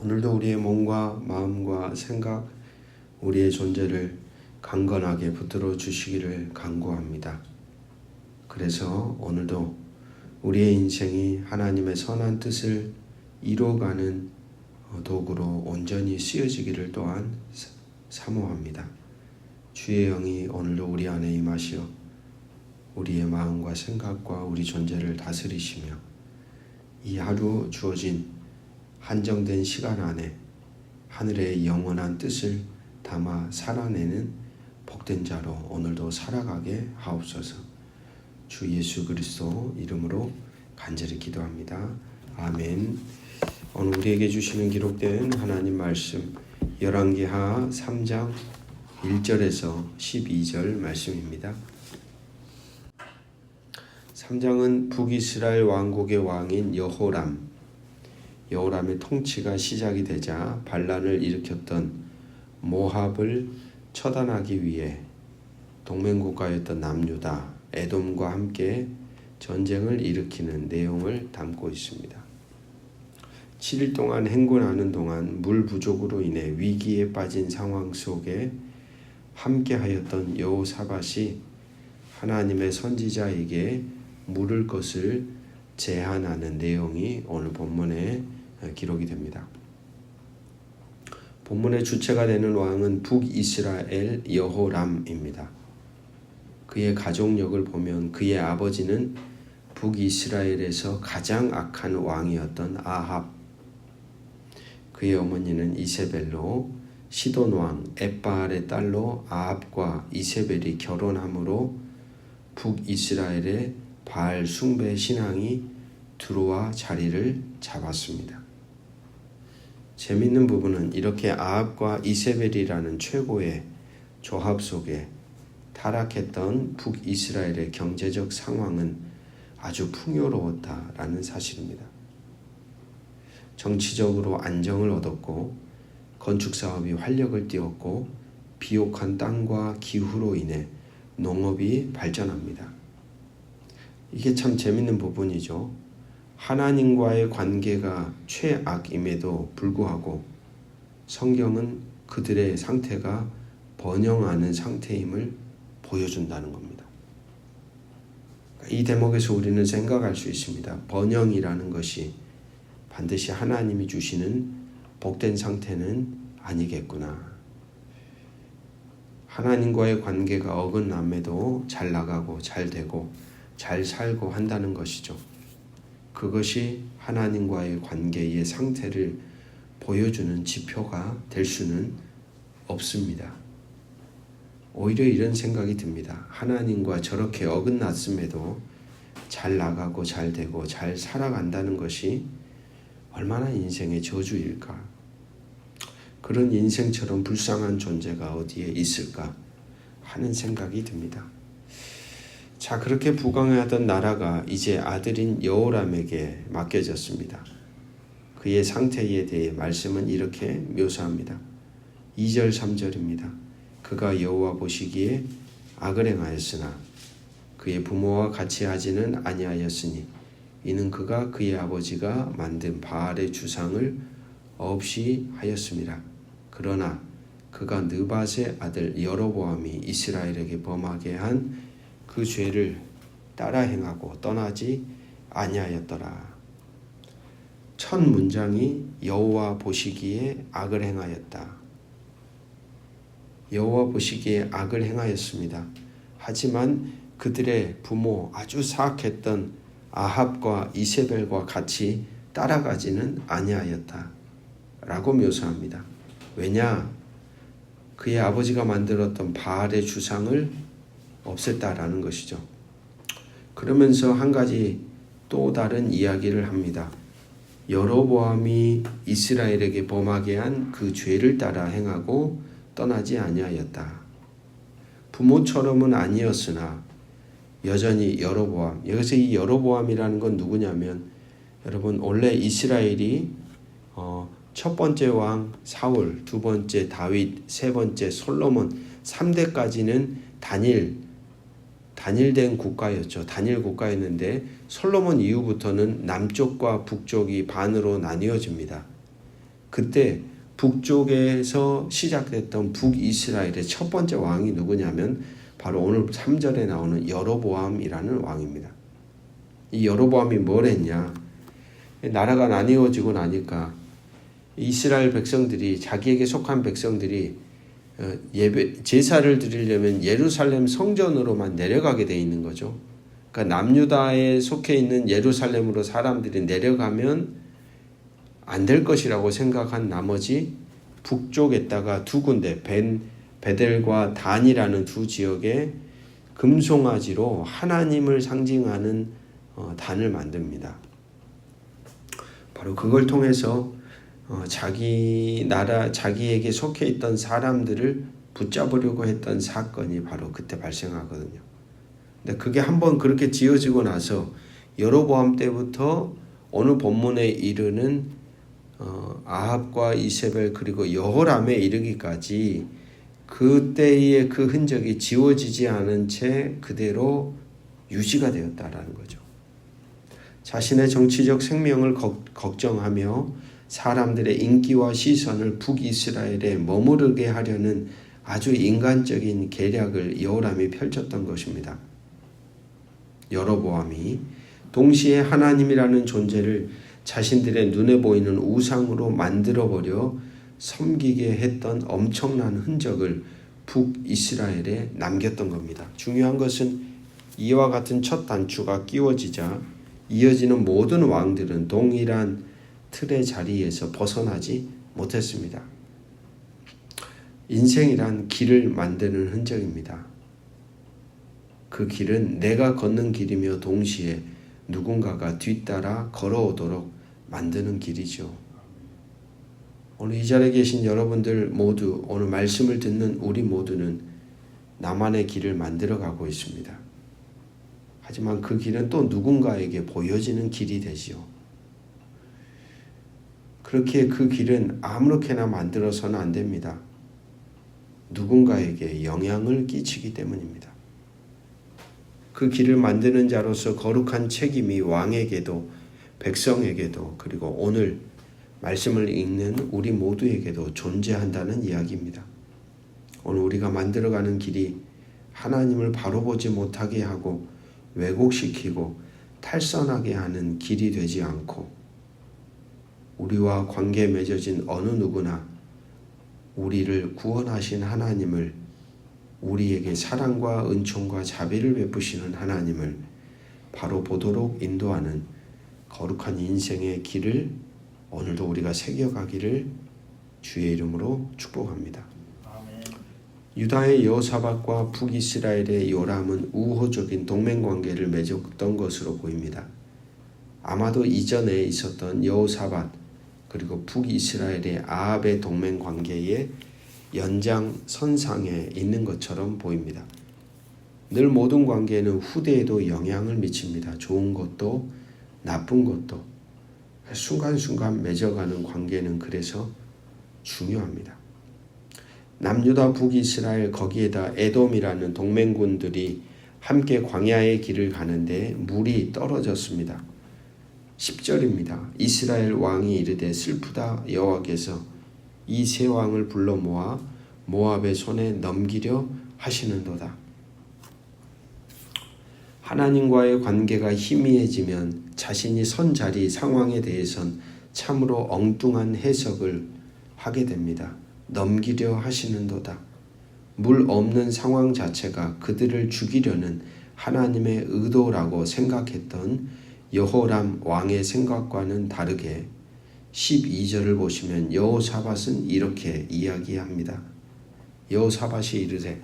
오늘도 우리의 몸과 마음과 생각, 우리의 존재를 강건하게 붙들어 주시기를 간구합니다. 그래서 오늘도 우리의 인생이 하나님의 선한 뜻을 이루어가는 도구로 온전히 쓰여지기를 또한 사모합니다. 주의 영이 오늘도 우리 안에 임하시어 우리의 마음과 생각과 우리 존재를 다스리시며 이 하루 주어진 한정된 시간 안에 하늘의 영원한 뜻을 담아 살아내는 복된 자로 오늘도 살아가게 하옵소서. 주 예수 그리스도 이름으로 간절히 기도합니다. 아멘. 오늘 우리에게 주시는 기록된 하나님 말씀 열왕기하 3장 1절에서 12절 말씀입니다. 3장은 북이스라엘 왕국의 왕인 여호람의 통치가 시작이 되자 반란을 일으켰던 모압을 처단하기 위해 동맹국가였던 남유다, 에돔과 함께 전쟁을 일으키는 내용을 담고 있습니다. 7일 동안 행군하는 동안 물 부족으로 인해 위기에 빠진 상황 속에 함께하였던 여호사밧이 하나님의 선지자에게 물을 것을 제안하는 내용이 오늘 본문에 기록이 됩니다. 본문의 주체가 되는 왕은 북이스라엘 여호람입니다. 그의 가족력을 보면 그의 아버지는 북이스라엘에서 가장 악한 왕이었던 아합, 그의 어머니는 이세벨로 시돈 왕 엣바알의 딸로 아합과 이세벨이 결혼함으로 북이스라엘의 바알 숭배 신앙이 들어와 자리를 잡았습니다. 재미있는 부분은 이렇게 아합과 이세벨이라는 최고의 조합 속에 타락했던 북이스라엘의 경제적 상황은 아주 풍요로웠다라는 사실입니다. 정치적으로 안정을 얻었고 건축 사업이 활력을 띠었고 비옥한 땅과 기후로 인해 농업이 발전합니다. 이게 참 재밌는 부분이죠. 하나님과의 관계가 최악임에도 불구하고 성경은 그들의 상태가 번영하는 상태임을 보여준다는 겁니다. 이 대목에서 우리는 생각할 수 있습니다. 번영이라는 것이 반드시 하나님이 주시는 복된 상태는 아니겠구나. 하나님과의 관계가 어긋남에도 잘 나가고 잘 되고 잘 살고 한다는 것이죠. 그것이 하나님과의 관계의 상태를 보여주는 지표가 될 수는 없습니다. 오히려 이런 생각이 듭니다. 하나님과 저렇게 어긋났음에도 잘 나가고 잘 되고 잘 살아간다는 것이 얼마나 인생의 저주일까? 그런 인생처럼 불쌍한 존재가 어디에 있을까 하는 생각이 듭니다. 자, 그렇게 부강하던 나라가 이제 아들인 여호람에게 맡겨졌습니다. 그의 상태에 대해 말씀은 이렇게 묘사합니다. 2절 3절입니다. 그가 여호와 보시기에 악을 행하였으나 그의 부모와 같이 하지는 아니하였으니 이는 그가 그의 아버지가 만든 바알의 주상을 없이 하였습니다. 그러나 그가 느밧의 아들 여로보암이 이스라엘에게 범하게 한 그 죄를 따라 행하고 떠나지 아니하였더라. 첫 문장이 여호와 보시기에 악을 행하였다. 여호와 보시기에 악을 행하였습니다. 하지만 그들의 부모 아주 사악했던 아합과 이세벨과 같이 따라가지는 아니하였다 라고 묘사합니다. 왜냐? 그의 아버지가 만들었던 바알의 주상을 없앴다라는 것이죠. 그러면서 한 가지 또 다른 이야기를 합니다. 여로보암이 이스라엘에게 범하게 한 그 죄를 따라 행하고 떠나지 아니하였다. 부모처럼은 아니었으나 여전히 여로보암, 여기서 이 여로보암이라는 건 누구냐면 여러분 원래 이스라엘이 첫 번째 왕 사울, 두 번째 다윗, 세 번째 솔로몬 3대까지는 단일된 국가였죠. 단일 국가였는데 솔로몬 이후부터는 남쪽과 북쪽이 반으로 나뉘어집니다. 그때 북쪽에서 시작됐던 북이스라엘의 첫 번째 왕이 누구냐면 바로 오늘 3절에 나오는 여로보암이라는 왕입니다. 이 여로보암이 뭘 했냐? 나라가 나뉘어지고 나니까 이스라엘 백성들이, 자기에게 속한 백성들이 제사를 드리려면 예루살렘 성전으로만 내려가게 돼 있는 거죠. 그러니까 남유다에 속해 있는 예루살렘으로 사람들이 내려가면 안 될 것이라고 생각한 나머지 북쪽에다가 두 군데 베델과 단이라는 두 지역에 금송아지로 하나님을 상징하는 단을 만듭니다. 바로 그걸 통해서 자기 나라, 자기에게 속해 있던 사람들을 붙잡으려고 했던 사건이 바로 그때 발생하거든요. 근데 그게 한번 그렇게 지어지고 나서 여로보암 때부터 오늘 본문에 이르는 아합과 이세벨 그리고 여호람에 이르기까지 그때의 그 흔적이 지워지지 않은 채 그대로 유지가 되었다라는 거죠. 자신의 정치적 생명을 걱정하며 사람들의 인기와 시선을 북이스라엘에 머무르게 하려는 아주 인간적인 계략을 여호람이 펼쳤던 것입니다. 여로보암이 동시에 하나님이라는 존재를 자신들의 눈에 보이는 우상으로 만들어버려 섬기게 했던 엄청난 흔적을 북이스라엘에 남겼던 겁니다. 중요한 것은 이와 같은 첫 단추가 끼워지자 이어지는 모든 왕들은 동일한 틀의 자리에서 벗어나지 못했습니다. 인생이란 길을 만드는 흔적입니다. 그 길은 내가 걷는 길이며 동시에 누군가가 뒤따라 걸어오도록 만드는 길이죠. 오늘 이 자리에 계신 여러분들 모두, 오늘 말씀을 듣는 우리 모두는 나만의 길을 만들어가고 있습니다. 하지만 그 길은 또 누군가에게 보여지는 길이 되지요. 그렇게 그 길은 아무렇게나 만들어서는 안 됩니다. 누군가에게 영향을 끼치기 때문입니다. 그 길을 만드는 자로서 거룩한 책임이 왕에게도 백성에게도 그리고 오늘 말씀을 읽는 우리 모두에게도 존재한다는 이야기입니다. 오늘 우리가 만들어가는 길이 하나님을 바로 보지 못하게 하고 왜곡시키고 탈선하게 하는 길이 되지 않고 우리와 관계 맺어진 어느 누구나 우리를 구원하신 하나님을, 우리에게 사랑과 은총과 자비를 베푸시는 하나님을 바로 보도록 인도하는 거룩한 인생의 길을 오늘도 우리가 새겨가기를 주의 이름으로 축복합니다. 아멘. 유다의 여호사밧과 북이스라엘의 요람은 우호적인 동맹관계를 맺었던 것으로 보입니다. 아마도 이전에 있었던 여호사밧 그리고 북이스라엘의 아합의 동맹관계의 연장선상에 있는 것처럼 보입니다. 늘 모든 관계는 후대에도 영향을 미칩니다. 좋은 것도 나쁜 것도 순간순간 맺어가는 관계는 그래서 중요합니다. 남유다 북이스라엘 거기에다 에돔이라는 동맹군들이 함께 광야의 길을 가는데 물이 떨어졌습니다. 10절입니다. 이스라엘 왕이 이르되 슬프다 여호와께서 이 세 왕을 불러 모아 모압의 손에 넘기려 하시는도다. 하나님과의 관계가 희미해지면 자신이 선 자리 상황에 대해선 참으로 엉뚱한 해석을 하게 됩니다. 넘기려 하시는도다. 물 없는 상황 자체가 그들을 죽이려는 하나님의 의도라고 생각했던 여호람 왕의 생각과는 다르게 12절을 보시면 여호사밧은 이렇게 이야기합니다. 여호사밧이 이르되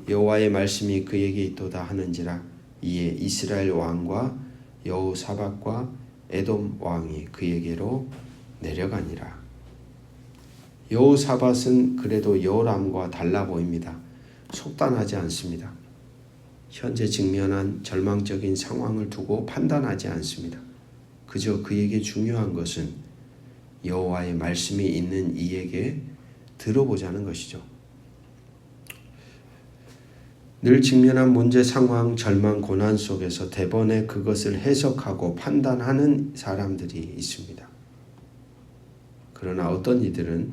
여호와의 말씀이 그에게 있도다 하는지라 이에 이스라엘 왕과 여호사밧과 에돔 왕이 그에게로 내려가니라. 여호사밧은 그래도 여호람과 달라 보입니다. 속단하지 않습니다. 현재 직면한 절망적인 상황을 두고 판단하지 않습니다. 그저 그에게 중요한 것은 여호와의 말씀이 있는 이에게 들어보자는 것이죠. 늘 직면한 문제, 상황, 절망, 고난 속에서 대번에 그것을 해석하고 판단하는 사람들이 있습니다. 그러나 어떤 이들은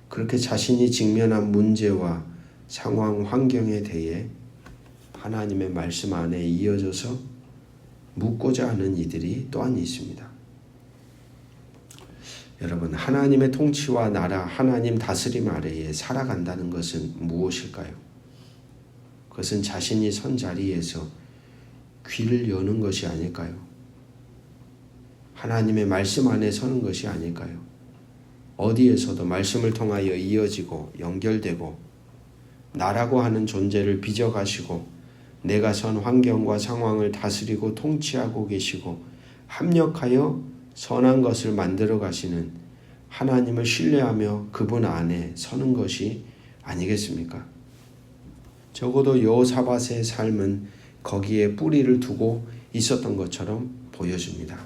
그렇게 자신이 직면한 문제와 상황, 환경에 대해 하나님의 말씀 안에 이어져서 묻고자 하는 이들이 또한 있습니다. 여러분, 하나님의 통치와 나라, 하나님 다스림 아래에 살아간다는 것은 무엇일까요? 그것은 자신이 선 자리에서 귀를 여는 것이 아닐까요? 하나님의 말씀 안에 서는 것이 아닐까요? 어디에서도 말씀을 통하여 이어지고 연결되고 나라고 하는 존재를 빚어가시고 내가 선 환경과 상황을 다스리고 통치하고 계시고 합력하여 선한 것을 만들어 가시는 하나님을 신뢰하며 그분 안에 서는 것이 아니겠습니까? 적어도 여호사밧의 삶은 거기에 뿌리를 두고 있었던 것처럼 보여집니다.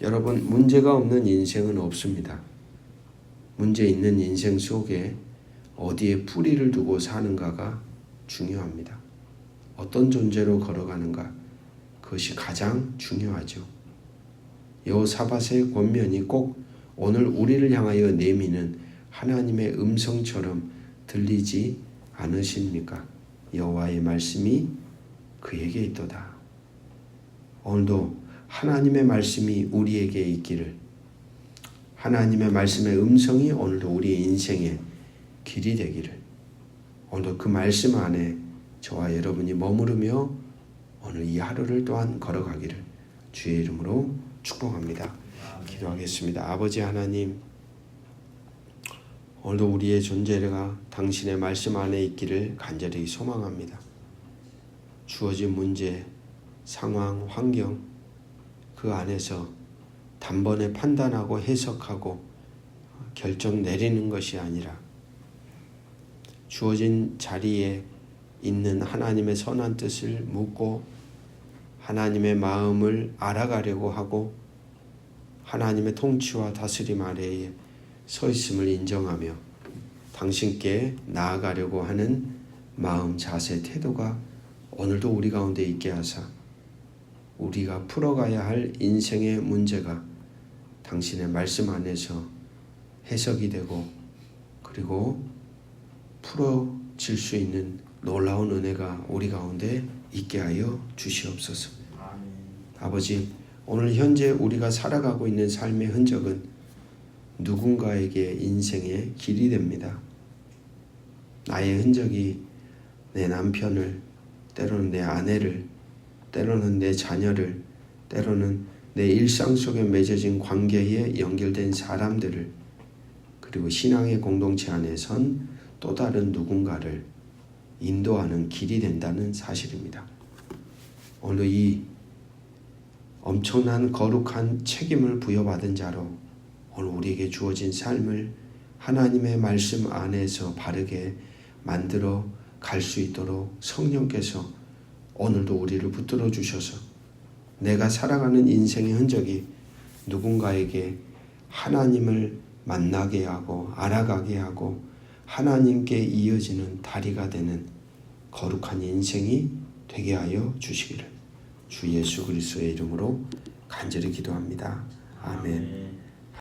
여러분, 문제가 없는 인생은 없습니다. 문제 있는 인생 속에 어디에 뿌리를 두고 사는가가 중요합니다. 어떤 존재로 걸어가는가, 그것이 가장 중요하죠. 여호사밧의 권면이 꼭 오늘 우리를 향하여 내미는 하나님의 음성처럼 들리지 않으십니까? 여호와의 말씀이 그에게 있도다. 오늘도 하나님의 말씀이 우리에게 있기를, 하나님의 말씀의 음성이 오늘도 우리의 인생의 길이 되기를, 오늘도 그 말씀 안에 저와 여러분이 머무르며 오늘 이 하루를 또한 걸어가기를 주의 이름으로 축복합니다. 기도하겠습니다. 아버지 하나님, 오늘도 우리의 존재가 당신의 말씀 안에 있기를 간절히 소망합니다. 주어진 문제, 상황, 환경, 그 안에서 단번에 판단하고 해석하고 결정 내리는 것이 아니라 주어진 자리에 있는 하나님의 선한 뜻을 묻고 하나님의 마음을 알아가려고 하고 하나님의 통치와 다스림 아래에 서 있음을 인정하며 당신께 나아가려고 하는 마음, 자세, 태도가 오늘도 우리 가운데 있게 하사 우리가 풀어가야 할 인생의 문제가 당신의 말씀 안에서 해석이 되고 그리고 풀어질 수 있는 놀라운 은혜가 우리 가운데 있게 하여 주시옵소서. 아버지, 오늘 현재 우리가 살아가고 있는 삶의 흔적은 누군가에게 인생의 길이 됩니다. 나의 흔적이 내 남편을, 때로는 내 아내를, 때로는 내 자녀를, 때로는 내 일상 속에 맺어진 관계에 연결된 사람들을, 그리고 신앙의 공동체 안에 선 또 다른 누군가를 인도하는 길이 된다는 사실입니다. 오늘 이 엄청난 거룩한 책임을 부여받은 자로 오늘 우리에게 주어진 삶을 하나님의 말씀 안에서 바르게 만들어 갈 수 있도록 성령께서 오늘도 우리를 붙들어 주셔서 내가 살아가는 인생의 흔적이 누군가에게 하나님을 만나게 하고 알아가게 하고 하나님께 이어지는 다리가 되는 거룩한 인생이 되게 하여 주시기를 주 예수 그리스도의 이름으로 간절히 기도합니다. 아멘.